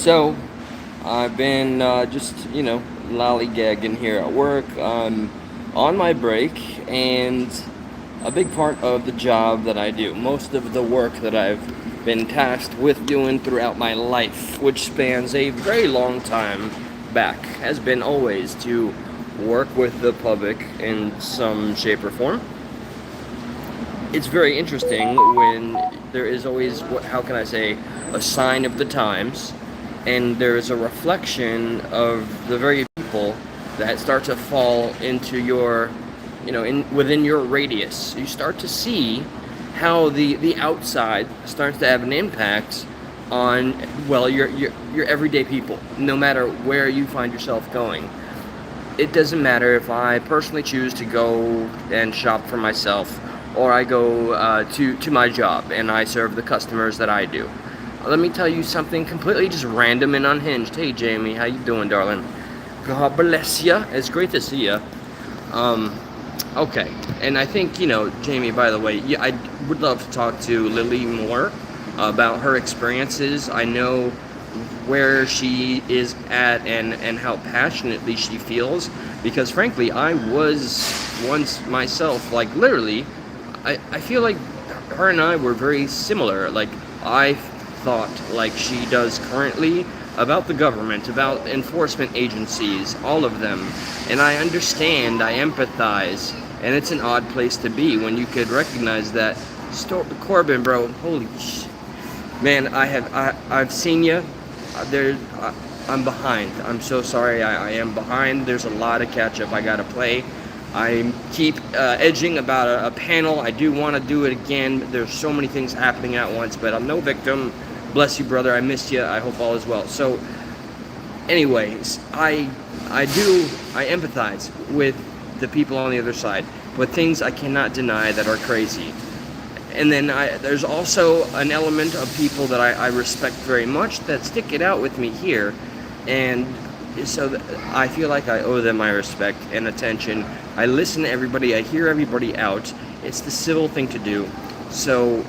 So, I've been lollygagging here at work. I'm on my break, and a big part of the job that I do, most of the work that I've been tasked with doing throughout my life, which spans a very long time back, has been always to work with the public in some shape or form. It's very interesting when there is always, how can I say, a sign of the times, and there's a reflection of the very people that start to fall into your, in within your radius. You start to see how the outside starts to have an impact on, well, your everyday people, no matter where you find yourself going. It doesn't matter if I personally choose to go and shop for myself, or I go to my job and I serve the customers that I do. Let me tell you something completely just random and unhinged. Hey Jamie, how you doing, darling? God bless ya. It's great to see ya. Okay, and I think, Jamie, by the way, yeah, I would love to talk to Lily more about her experiences. I know where she is at and how passionately she feels, because frankly, I was once myself, like literally, I feel like her and I were very similar. Like, I thought like she does currently about the government, about enforcement agencies, all of them. And I understand, I empathize, and it's an odd place to be when you could recognize that. Corbin, bro, holy man, I've seen you. I'm behind. I'm so sorry. I am behind. There's a lot of catch up I gotta play. I keep edging about a panel. I do want to do it again. There's so many things happening at once, but I'm no victim. Bless you, brother. I missed you. I hope all is well. So, anyways, I empathize with the people on the other side, but things I cannot deny that are crazy. And then there's also an element of people that I respect very much that stick it out with me here, and so I feel like I owe them my respect and attention. I listen to everybody. I hear everybody out. It's the civil thing to do. So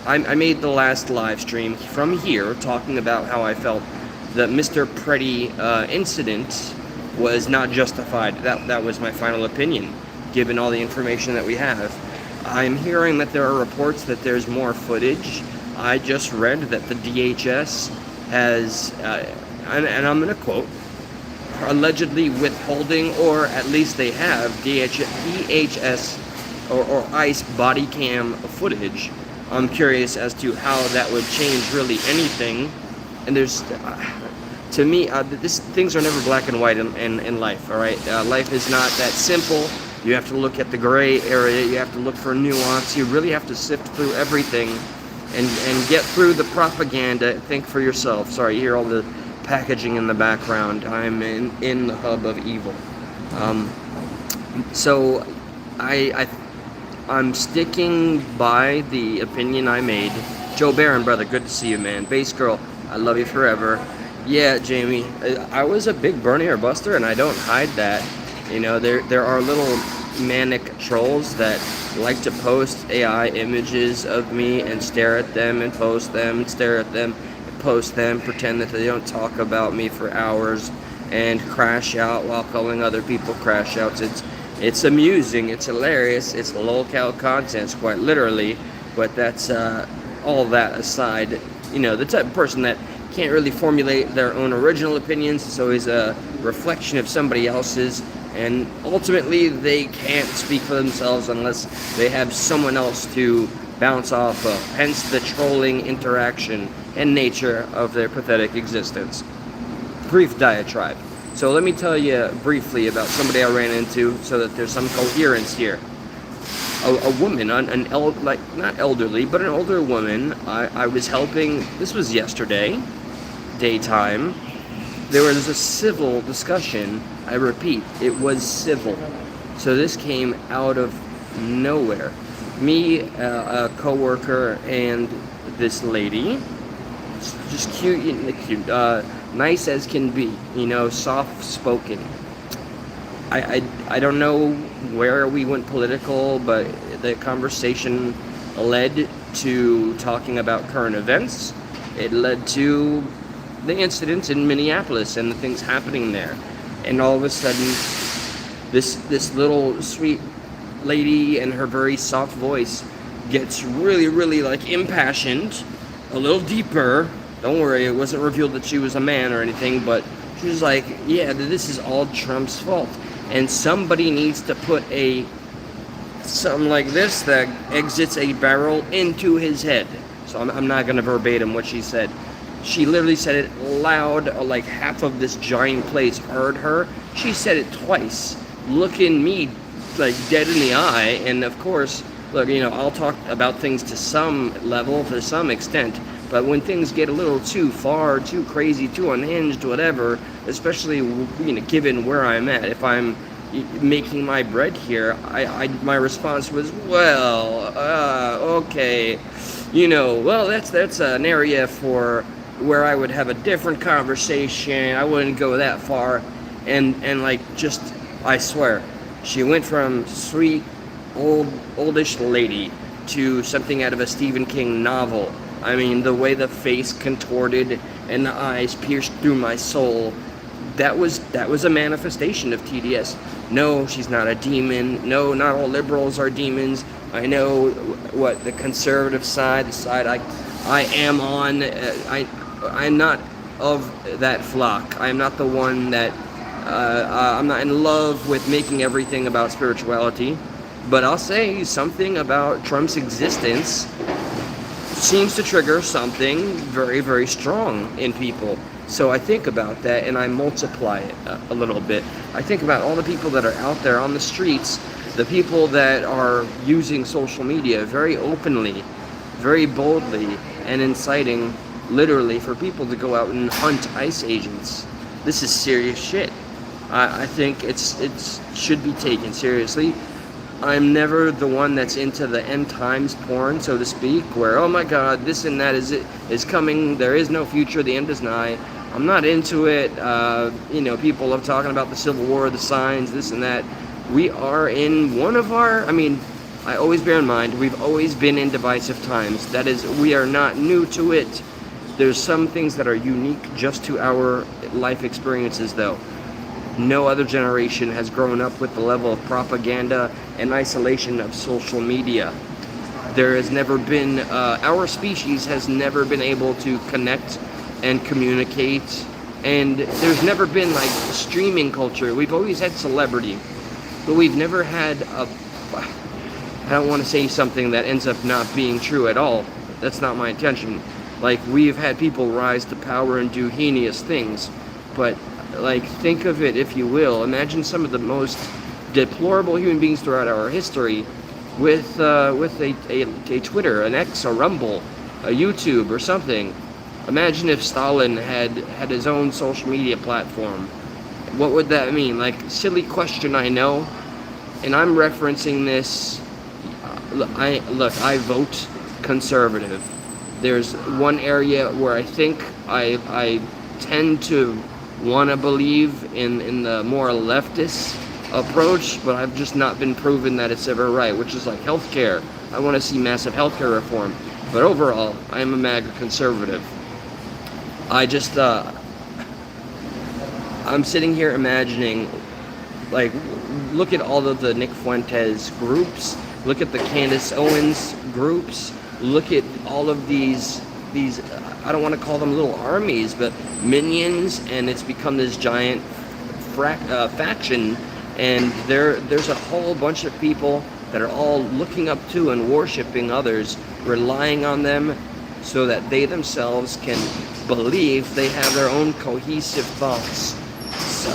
I made the last live stream from here talking about how I felt the Mr. Pretty incident was not justified. That was my final opinion, given all the information that we have. I'm hearing that there are reports that there's more footage. I just read that the DHS has, and I'm going to quote, allegedly withholding, or at least they have, DHS or ICE body cam footage. I'm curious as to how that would change really anything. And there's, to me, things are never black and white in life, all right? Life is not that simple. You have to look at the gray area. You have to look for nuance. You really have to sift through everything and get through the propaganda. Think for yourself. Sorry, you hear all the packaging in the background. I'm in the hub of evil. So I'm sticking by the opinion I made. Joe Barron, brother, good to see you, man. Bass girl, I love you forever. Yeah, Jamie, I was a big Bernie or Buster, and I don't hide that. There are little manic trolls that like to post AI images of me and stare at them and post them and stare at them and post them, pretend that they don't talk about me for hours and crash out while calling other people crash outs. It's amusing, it's hilarious, it's lolcow content, quite literally, but that's all that aside. The type of person that can't really formulate their own original opinions, it's always a reflection of somebody else's, and ultimately they can't speak for themselves unless they have someone else to bounce off of, hence the trolling interaction and nature of their pathetic existence. Brief diatribe. So let me tell you briefly about somebody I ran into so that there's some coherence here. A woman, not elderly, but an older woman, I was helping. This was yesterday, daytime. There was a civil discussion. I repeat, it was civil. So this came out of nowhere. Me, a coworker, and this lady, just cute, nice as can be, soft-spoken. I don't know where we went political, but the conversation led to talking about current events. It led to the incidents in Minneapolis and the things happening there. And all of a sudden, this little sweet lady and her very soft voice gets really, really like impassioned, a little deeper. Don't worry, it wasn't revealed that she was a man or anything, but she was like, yeah, this is all Trump's fault. And somebody needs to put something like this that exits a barrel into his head. So I'm not going to verbatim what she said. She literally said it loud, like half of this giant place heard her. She said it twice, looking me like dead in the eye. And of course, look, I'll talk about things to some level, to some extent, but when things get a little too far, too crazy, too unhinged, whatever, especially, given where I'm at, if I'm making my bread here, my response was, well, okay, well, that's an area for where I would have a different conversation. I wouldn't go that far. And like, just, I swear, she went from sweet, oldish lady to something out of a Stephen King novel. I mean, the way the face contorted and the eyes pierced through my soul, that was a manifestation of TDS. No, she's not a demon. No, not all liberals are demons. I know what the conservative side, the side I am on. I'm not of that flock. I'm not the one that I'm not in love with making everything about spirituality. But I'll say something about Trump's existence seems to trigger something very, very strong in people. So I think about that and I multiply it a little bit. I think about all the people that are out there on the streets, the people that are using social media very openly, very boldly, and inciting literally for people to go out and hunt ICE agents. This is serious shit. I think it should be taken seriously. I'm never the one that's into the end times porn, so to speak, where, oh my God, this and that is coming, there is no future, the end is nigh. I'm not into it. People love talking about the Civil War, the signs, this and that. We are in one of our, I always bear in mind, we've always been in divisive times. That is, we are not new to it. There's some things that are unique just to our life experiences, though. No other generation has grown up with the level of propaganda and isolation of social media. There has never been, our species has never been able to connect and communicate, and there's never been like streaming culture. We've always had celebrity, but we've never had I don't want to say something that ends up not being true at all. That's not my intention. Like, we've had people rise to power and do heinous things, but like, think of it, if you will. Imagine some of the most deplorable human beings throughout our history with a Twitter, an X, a Rumble, a YouTube, or something. Imagine if Stalin had his own social media platform. What would that mean? Like, silly question, I know. And I'm referencing this. I vote conservative. There's one area where I think I tend to want to believe in the more leftist approach, but I've just not been proven that it's ever right, which is like healthcare. I want to see massive healthcare reform. But overall, I am a MAGA conservative. I'm sitting here imagining, like, look at all of the Nick Fuentes groups, look at the Candace Owens groups, look at all of these I don't want to call them little armies, but minions, and it's become this giant faction, and there's a whole bunch of people that are all looking up to and worshiping others, relying on them so that they themselves can believe they have their own cohesive thoughts.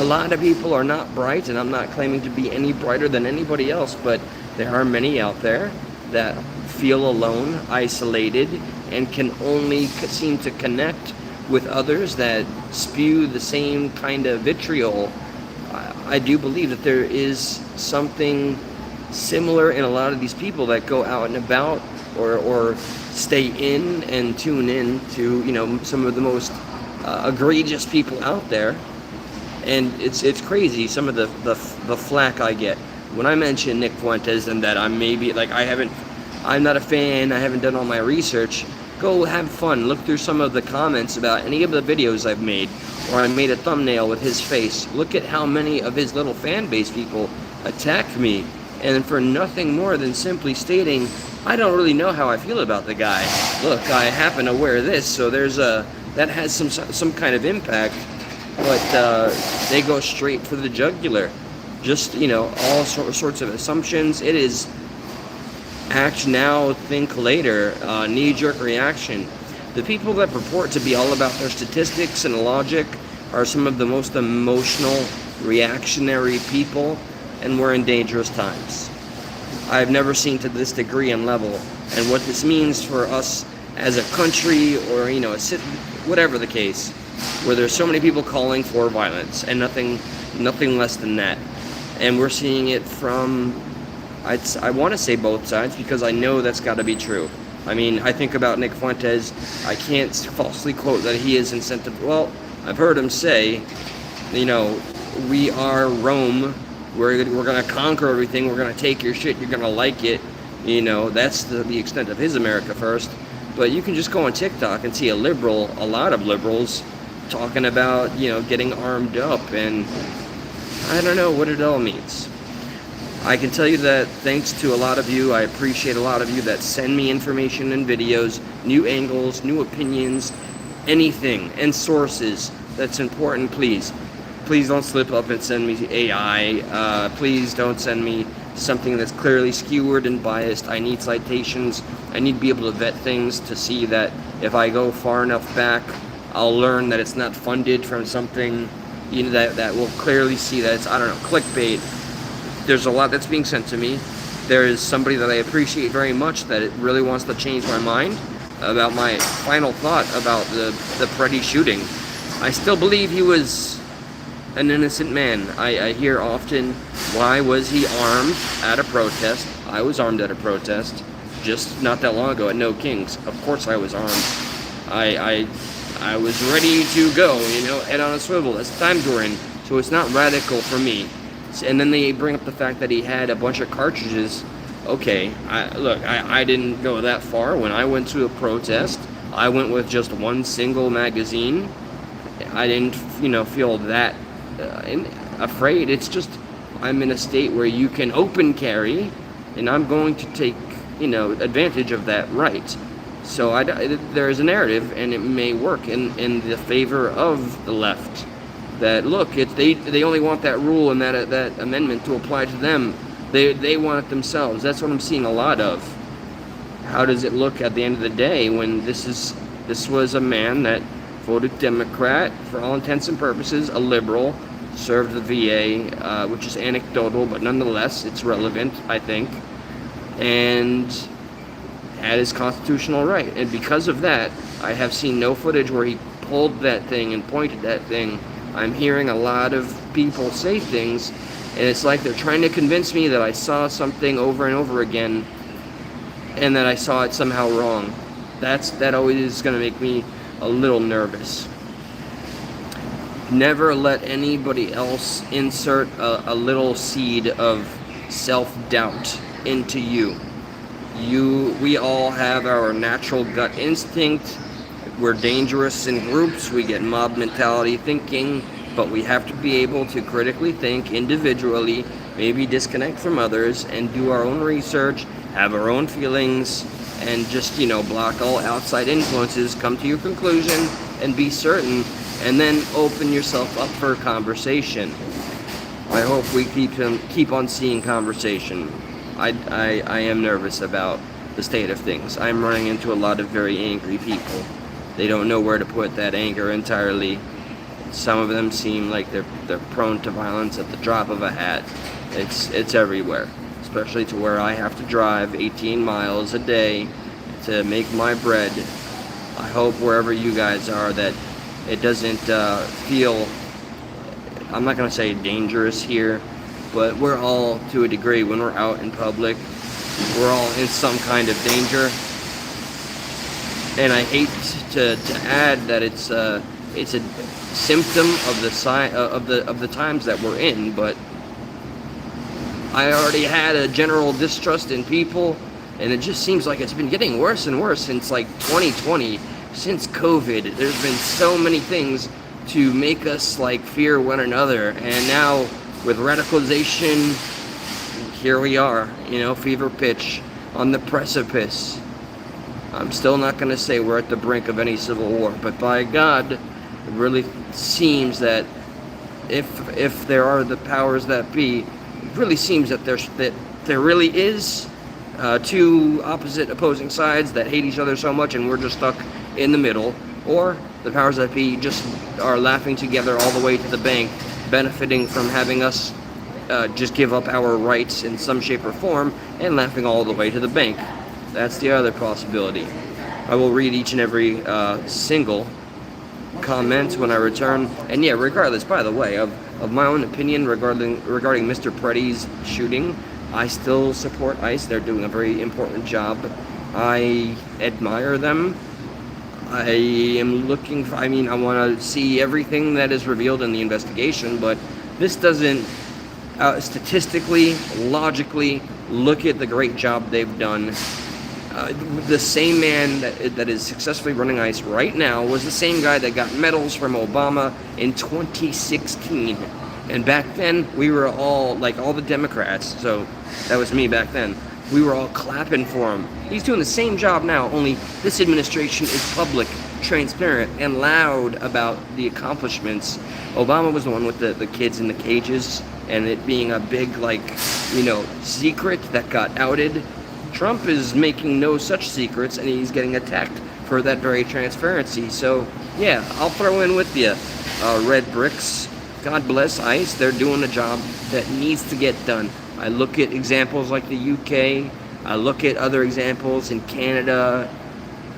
A lot of people are not bright, and I'm not claiming to be any brighter than anybody else, but there are many out there that feel alone, isolated, and can only seem to connect with others that spew the same kind of vitriol. I do believe that there is something similar in a lot of these people that go out and about or stay in and tune in to, some of the most egregious people out there. And it's crazy, some of the flack I get when I mention Nick Fuentes, and that I'm maybe, like, I'm not a fan, I haven't done all my research, Go have fun. Look through some of the comments about any of the videos I've made, or I made a thumbnail with his face. Look at how many of his little fan base people attack me, and for nothing more than simply stating, I don't really know how I feel about the guy. Look, I happen to wear this, so that has some kind of impact, but they go straight for the jugular. Just, all sorts of assumptions. It is act now, think later, knee-jerk reaction. The people that purport to be all about their statistics and logic are some of the most emotional, reactionary people, and we're in dangerous times. I've never seen to this degree and level, and what this means for us as a country, or a city, whatever the case, where there's so many people calling for violence and nothing less than that. And we're seeing it from, I want to say both sides, because I know that's got to be true. I mean, I think about Nick Fuentes. I can't falsely quote that he is incentive. Well, I've heard him say, we are Rome. We're going to conquer everything. We're going to take your shit. You're going to like it. That's the extent of his America First. But you can just go on TikTok and see a lot of liberals talking about, getting armed up, and I don't know what it all means. I can tell you that thanks to a lot of you, I appreciate a lot of you that send me information and videos, new angles, new opinions, anything, and sources that's important. Please don't slip up and send me AI. Please don't send me something that's clearly skewered and biased. I need citations. I need to be able to vet things to see that if I go far enough back, I'll learn that it's not funded from something that will clearly see that it's, clickbait. There's a lot that's being sent to me. There is somebody that I appreciate very much that it really wants to change my mind about my final thought about the Peretti shooting. I still believe he was an innocent man. I hear often, why was he armed at a protest? I was armed at a protest just not that long ago at No Kings. Of course I was armed. I was ready to go, head on a swivel. That's the times we're in, so it's not radical for me. And then they bring up the fact that he had a bunch of cartridges. Okay, I didn't go that far. When I went to a protest, I went with just one single magazine. I didn't, feel that afraid. It's just, I'm in a state where you can open carry, and I'm going to take, advantage of that right. So there is a narrative, and it may work in the favor of the left. That look, they only want that rule and that amendment to apply to them. They want it themselves. That's what I'm seeing a lot of. How does it look at the end of the day when this was a man that voted Democrat for all intents and purposes, a liberal, served the VA, which is anecdotal, but nonetheless it's relevant, I think, and had his constitutional right. And because of that, I have seen no footage where he pulled that thing and pointed that thing. I'm hearing a lot of people say things, and it's like they're trying to convince me that I saw something over and over again, and that I saw it somehow wrong. That always is going to make me a little nervous. Never let anybody else insert a little seed of self-doubt into you. We all have our natural gut instinct. We're dangerous in groups. We get mob mentality thinking, but we have to be able to critically think individually, maybe disconnect from others, and do our own research, have our own feelings, and just, block all outside influences, come to your conclusion, and be certain, and then open yourself up for conversation. I hope we keep on seeing conversation. I am nervous about the state of things. I'm running into a lot of very angry people. They don't know where to put that anger entirely. Some of them seem like they're prone to violence at the drop of a hat. It's everywhere, especially to where I have to drive 18 miles a day to make my bread. I hope wherever you guys are that it doesn't feel, I'm not going to say dangerous here, but we're all, to a degree, when we're out in public, we're all in some kind of danger. And I hate to add that it's a symptom of the times that we're in, but I already had a general distrust in people And it just seems like it's been getting worse and worse since like 2020, since COVID. There's been so many things to make us like fear one another. And now with radicalization, here we are, fever pitch on the precipice. I'm still not going to say we're at the brink of any civil war, but by God, it really seems that if there are the powers that be, it really seems that there really is two opposing sides that hate each other so much, and we're just stuck in the middle, or the powers that be just are laughing together all the way to the bank, benefiting from having us just give up our rights in some shape or form, and laughing all the way to the bank. That's the other possibility. I will read each and every single comment when I return. And yeah, regardless, by the way, of my own opinion regarding Mr. Preddy's shooting, I still support ICE. They're doing a very important job. I admire them. I am looking for, I want to see everything that is revealed in the investigation, but this doesn't statistically, logically, look at the great job they've done. The same man that is successfully running ICE right now was the same guy that got medals from Obama in 2016. And back then, we were all, like all the Democrats, so that was me back then, we were all clapping for him. He's doing the same job now, only this administration is public, transparent, and loud about the accomplishments. Obama was the one with the kids in the cages, and it being a big, secret that got outed. Trump is making no such secrets, and he's getting attacked for that very transparency. So, yeah, I'll throw in with you. Red bricks, God bless ICE. They're doing a job that needs to get done. I look at examples like the UK. I look at other examples in Canada,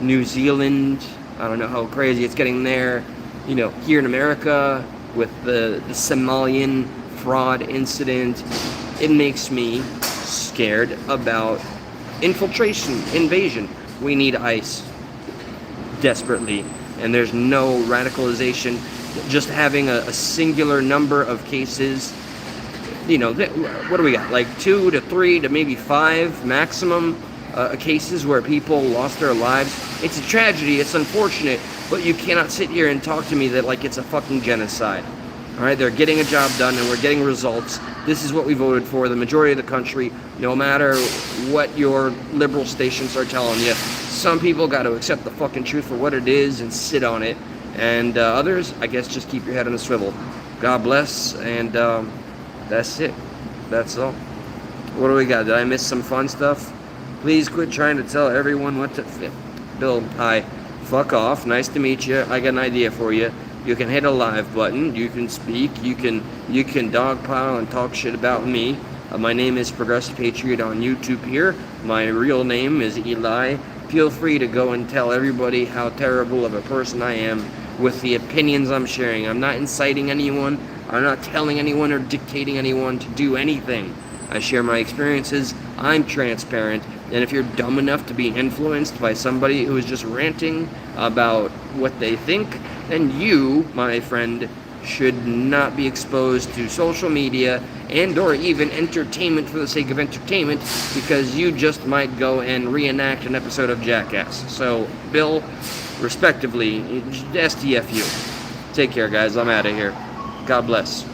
New Zealand. I don't know how crazy it's getting there. Here in America with the Somalian fraud incident, it makes me scared about infiltration, invasion. We need ICE desperately, and there's no radicalization. Just having a singular number of cases, what do we got? Like 2 to 3 to maybe 5 maximum cases where people lost their lives. It's a tragedy. It's unfortunate, but you cannot sit here and talk to me that like it's a fucking genocide. All right, they're getting a job done, and we're getting results. This is what we voted for. The majority of the country, no matter what your liberal stations are telling you, some people got to accept the fucking truth for what it is and sit on it. And others, I guess, just keep your head on a swivel. God bless, and that's it. That's all. What do we got? Did I miss some fun stuff? Please quit trying to tell everyone what to... Bill, hi. Fuck off. Nice to meet you. I got an idea for you. You can hit a live button. You can speak. You can dogpile and talk shit about me. My name is Progressive Patriot on YouTube here. My real name is Eli. Feel free to go and tell everybody how terrible of a person I am with the opinions I'm sharing. I'm not inciting anyone. I'm not telling anyone or dictating anyone to do anything. I share my experiences. I'm transparent. And if you're dumb enough to be influenced by somebody who is just ranting about what they think, then you, my friend, should not be exposed to social media and or even entertainment for the sake of entertainment, because you just might go and reenact an episode of Jackass. So, Bill, respectively, STFU. Take care, guys. I'm out of here. God bless.